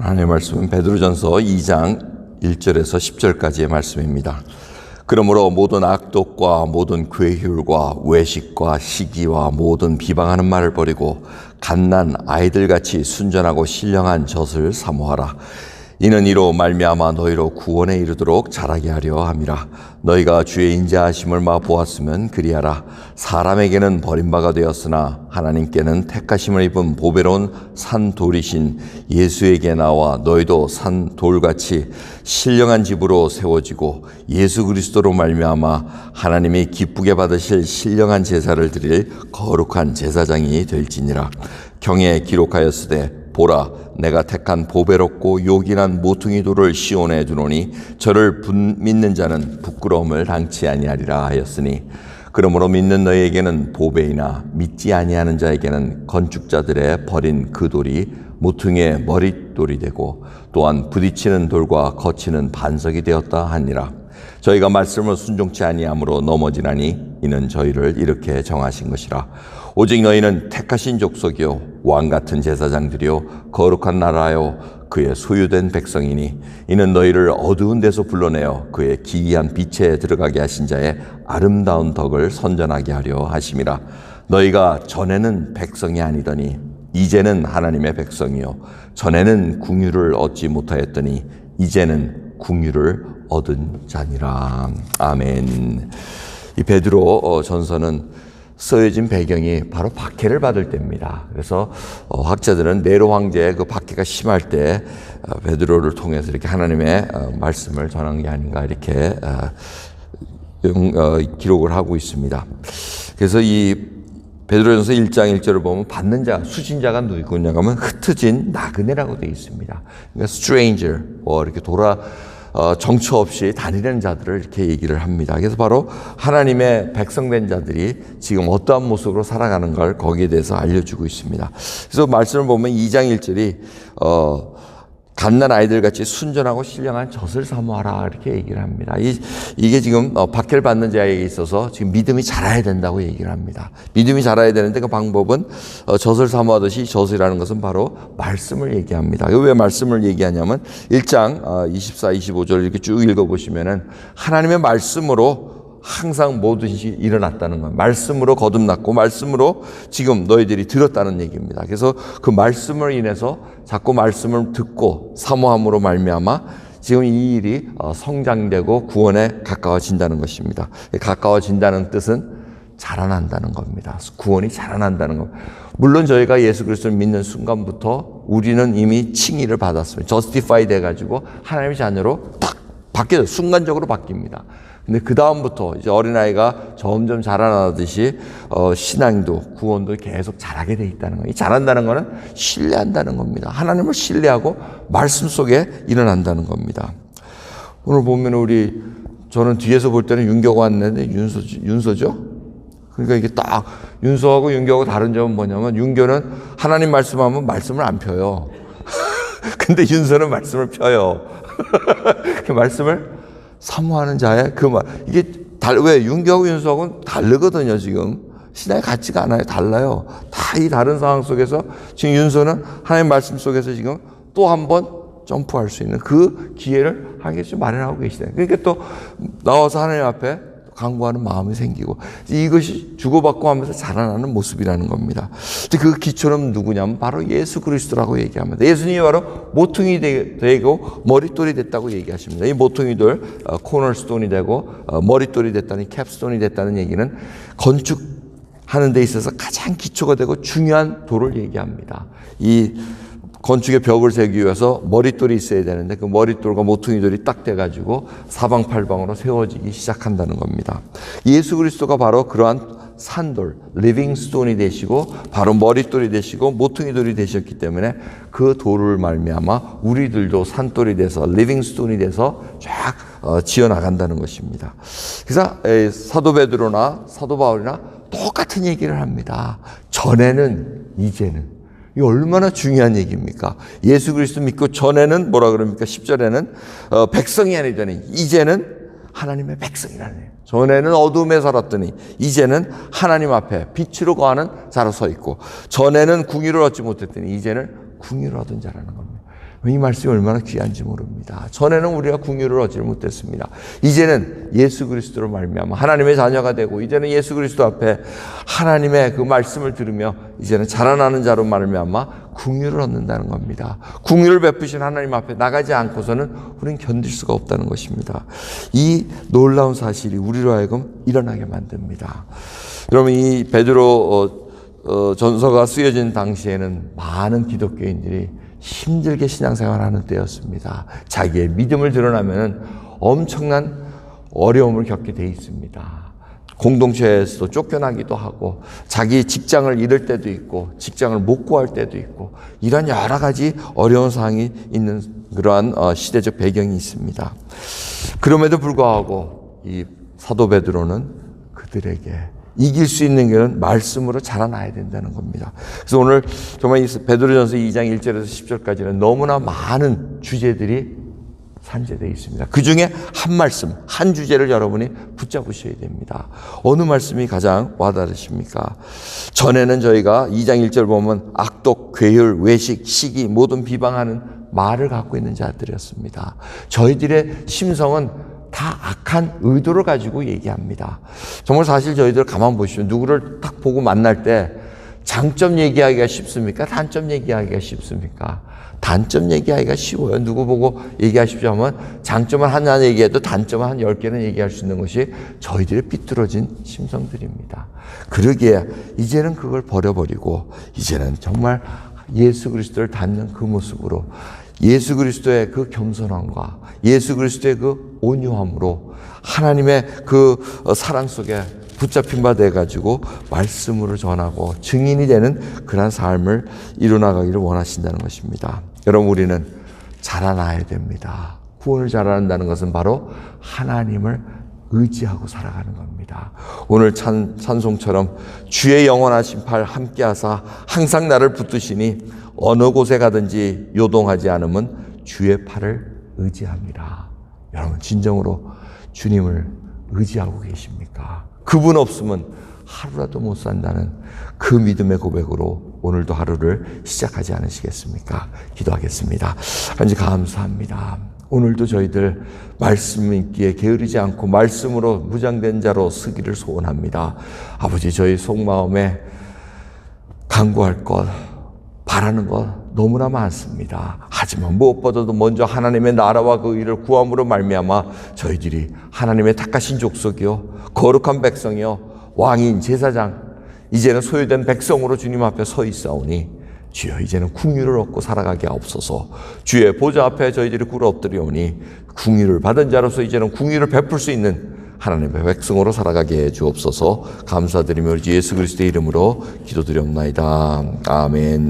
하나님의 말씀은 베드로전서 2장 1절에서 10절까지의 말씀입니다. 그러므로 모든 악독과 모든 괴휼과 외식과 시기와 모든 비방하는 말을 버리고 갓난 아이들같이 순전하고 신령한 젖을 사모하라. 이는 이로 말미암아 너희로 구원에 이르도록 자라게 하려 함이라. 너희가 주의 인자하심을 맛보았으면 그리하라. 사람에게는 버림바가 되었으나 하나님께는 택하심을 입은 보배로운 산돌이신 예수에게 나와 너희도 산돌같이 신령한 집으로 세워지고 예수 그리스도로 말미암아 하나님이 기쁘게 받으실 신령한 제사를 드릴 거룩한 제사장이 될지니라. 경에 기록하였으되 보라, 내가 택한 보배롭고 요긴한 모퉁이 돌을 시온에 두노니 저를 믿는 자는 부끄러움을 당치 아니하리라 하였으니, 그러므로 믿는 너희에게는 보배이나 믿지 아니하는 자에게는 건축자들의 버린 그 돌이 모퉁이의 머릿돌이 되고 또한 부딪히는 돌과 거치는 반석이 되었다 하니라. 저희가 말씀을 순종치 아니함으로 넘어지나니 이는 저희를 이렇게 정하신 것이라. 오직 너희는 택하신 족속이요 왕같은 제사장들이요 거룩한 나라요 그의 소유된 백성이니 이는 너희를 어두운 데서 불러내어 그의 기이한 빛에 들어가게 하신 자의 아름다운 덕을 선전하게 하려 하심이라. 너희가 전에는 백성이 아니더니 이제는 하나님의 백성이요 전에는 궁유를 얻지 못하였더니 이제는 궁유를 얻은 자니라. 아멘. 이 베드로 전서는 쓰여진 배경이 바로 박해를 받을 때입니다. 그래서 학자들은 네로 황제의 그 박해가 심할 때 베드로를 통해서 이렇게 하나님의 말씀을 전한 게 아닌가 이렇게 기록을 하고 있습니다. 그래서 이 베드로전서 1장 1절을 보면 받는 자, 수신자가 누구냐 하면 흩어진 나그네라고 되어 있습니다. 그러니까 stranger, 이렇게 정처 없이 다니는 자들을 이렇게 얘기를 합니다. 그래서 바로 하나님의 백성된 자들이 지금 어떠한 모습으로 살아가는 걸 거기에 대해서 알려주고 있습니다. 그래서 말씀을 보면 2장 1절이 갓난 아이들같이 순전하고 신령한 젖을 사모하라 이렇게 얘기를 합니다. 이게 지금 박해를 받는 자에게 있어서 지금 믿음이 자라야 된다고 얘기를 합니다. 믿음이 자라야 되는데 그 방법은 젖을 사모하듯이 젖이라는 것은 바로 말씀을 얘기합니다. 왜 말씀을 얘기하냐면 1장 24, 25절 이렇게 쭉 읽어보시면은 하나님의 말씀으로 항상 모든 것이 일어났다는 것, 말씀으로 거듭났고 말씀으로 지금 너희들이 들었다는 얘기입니다. 그래서 그 말씀을 인해서 자꾸 말씀을 듣고 사모함으로 말미암아 지금 이 일이 성장되고 구원에 가까워진다는 것입니다. 가까워진다는 뜻은 자라난다는 겁니다. 구원이 자라난다는 것. 물론 저희가 예수 그리스도를 믿는 순간부터 우리는 이미 칭의를 받았습니다. 저스티파이 돼가지고 하나님의 자녀로 딱 바뀌어요. 순간적으로 바뀝니다. 근데 그 다음부터 이제 어린아이가 점점 자라나듯이 신앙도 구원도 계속 자라게 돼 있다는 거예요. 이 자란다는 거는 신뢰한다는 겁니다. 하나님을 신뢰하고 말씀 속에 일어난다는 겁니다. 오늘 보면 저는 뒤에서 볼 때는 윤교가 왔는데 윤서죠? 그러니까 이게 딱 윤서하고 윤교하고 다른 점은 뭐냐면 윤교는 하나님 말씀하면 말씀을 안 펴요. 근데 윤서는 말씀을 펴요. 그 말씀을 사모하는 자의 그 말. 이게 왜 윤교하고 윤서하고는 다르거든요, 지금. 신앙의 가치가 않아요. 달라요. 다 이 다른 상황 속에서 지금 윤서는 하나님의 말씀 속에서 지금 또 한 번 점프할 수 있는 그 기회를 하나님께서 마련하고 계시대요. 그러니까 또 나와서 하나님 앞에 간구하는 마음이 생기고 이것이 주고받고 하면서 자라나는 모습이라는 겁니다. 그 기초는 누구냐면 바로 예수 그리스도라고 얘기합니다. 예수님이 바로 모퉁이 되고 머릿돌이 됐다고 얘기하십니다. 이 모퉁이돌 코너스톤이 되고 머릿돌이 됐다는 캡스톤이 됐다는 얘기는 건축하는 데 있어서 가장 기초가 되고 중요한 돌을 얘기합니다. 이 건축의 벽을 세우기 위해서 머릿돌이 있어야 되는데 그 머릿돌과 모퉁이돌이 딱 돼가지고 사방팔방으로 세워지기 시작한다는 겁니다. 예수 그리스도가 바로 그러한 산돌, 리빙 스톤이 되시고 바로 머릿돌이 되시고 모퉁이돌이 되셨기 때문에 그 돌을 말미암아 우리들도 산돌이 돼서 리빙 스톤이 돼서 쫙 지어나간다는 것입니다. 그래서 사도 베드로나 사도 바울이나 똑같은 얘기를 합니다. 전에는, 이제는. 이 얼마나 중요한 얘기입니까? 예수 그리스도 믿고 전에는 뭐라 그럽니까? 10절에는 백성이 아니더니 이제는 하나님의 백성이라는 거예요. 전에는 어둠에 살았더니 이제는 하나님 앞에 빛으로 거하는 자로 서 있고 전에는 궁유를 얻지 못했더니 이제는 궁유를 얻은 자라는 겁니다. 이 말씀이 얼마나 귀한지 모릅니다. 전에는 우리가 긍휼을 얻지 못했습니다. 이제는 예수 그리스도로 말미암아 하나님의 자녀가 되고, 이제는 예수 그리스도 앞에 하나님의 그 말씀을 들으며 이제는 자라나는 자로 말미암아 긍휼을 얻는다는 겁니다. 긍휼을 베푸신 하나님 앞에 나가지 않고서는 우리는 견딜 수가 없다는 것입니다. 이 놀라운 사실이 우리로 하여금 일어나게 만듭니다. 여러분, 이 베드로 전서가 쓰여진 당시에는 많은 기독교인들이 힘들게 신앙생활하는 때였습니다. 자기의 믿음을 드러나면 엄청난 어려움을 겪게 돼 있습니다. 공동체에서도 쫓겨나기도 하고, 자기 직장을 잃을 때도 있고, 직장을 못 구할 때도 있고, 이런 여러 가지 어려운 상황이 있는 그러한 시대적 배경이 있습니다. 그럼에도 불구하고 이 사도 베드로는 그들에게 이길 수 있는 길은 말씀으로 자라나야 된다는 겁니다. 그래서 오늘 정말 이 베드로전서 2장 1절에서 10절까지는 너무나 많은 주제들이 산재되어 있습니다. 그 중에 한 말씀, 한 주제를 여러분이 붙잡으셔야 됩니다. 어느 말씀이 가장 와닿으십니까? 전에는 저희가 2장 1절 보면 악독, 괴혈, 외식, 시기, 모든 비방하는 말을 갖고 있는 자들이었습니다. 저희들의 심성은 다 악한 의도를 가지고 얘기합니다. 정말 사실 저희들 가만 보시면 누구를 딱 보고 만날 때 장점 얘기하기가 쉽습니까? 단점 얘기하기가 쉽습니까? 단점 얘기하기가 쉬워요. 누구 보고 얘기하십시오 하면 장점을 하나 얘기해도 단점을 한 10개는 얘기할 수 있는 것이 저희들의 삐뚤어진 심성들입니다. 그러기에 이제는 그걸 버려버리고 이제는 정말 예수 그리스도를 닮는 그 모습으로, 예수 그리스도의 그 겸손함과 예수 그리스도의 그 온유함으로 하나님의 그 사랑 속에 붙잡힌 바 돼가지고 말씀으로 전하고 증인이 되는 그런 삶을 이루나가기를 원하신다는 것입니다. 여러분, 우리는 자라나야 됩니다. 구원을 자라난다는 것은 바로 하나님을 의지하고 살아가는 겁니다. 오늘 찬송처럼 주의 영원하신 팔 함께하사 항상 나를 붙드시니 어느 곳에 가든지 요동하지 않으면 주의 팔을 의지합니다. 여러분, 진정으로 주님을 의지하고 계십니까? 그분 없으면 하루라도 못 산다는 그 믿음의 고백으로 오늘도 하루를 시작하지 않으시겠습니까? 기도하겠습니다. 하나님 감사합니다. 오늘도 저희들 말씀 있기에 게으르지 않고 말씀으로 무장된 자로 서기를 소원합니다. 아버지, 저희 속마음에 간구할 것, 바라는 것 너무나 많습니다. 하지만 무엇보다도 먼저 하나님의 나라와 그 의를 구함으로 말미암아 저희들이 하나님의 택하신 족속이요 거룩한 백성이요 왕인 제사장, 이제는 소유된 백성으로 주님 앞에 서 있사오니 주여, 이제는 긍휼을 얻고 살아가게 하옵소서. 주의 보좌 앞에 저희들이 꿇어 엎드려오니 긍휼을 받은 자로서 이제는 긍휼을 베풀 수 있는 하나님의 백성으로 살아가게 해 주옵소서. 감사드리며 우리 예수 그리스도의 이름으로 기도드렸나이다. 아멘.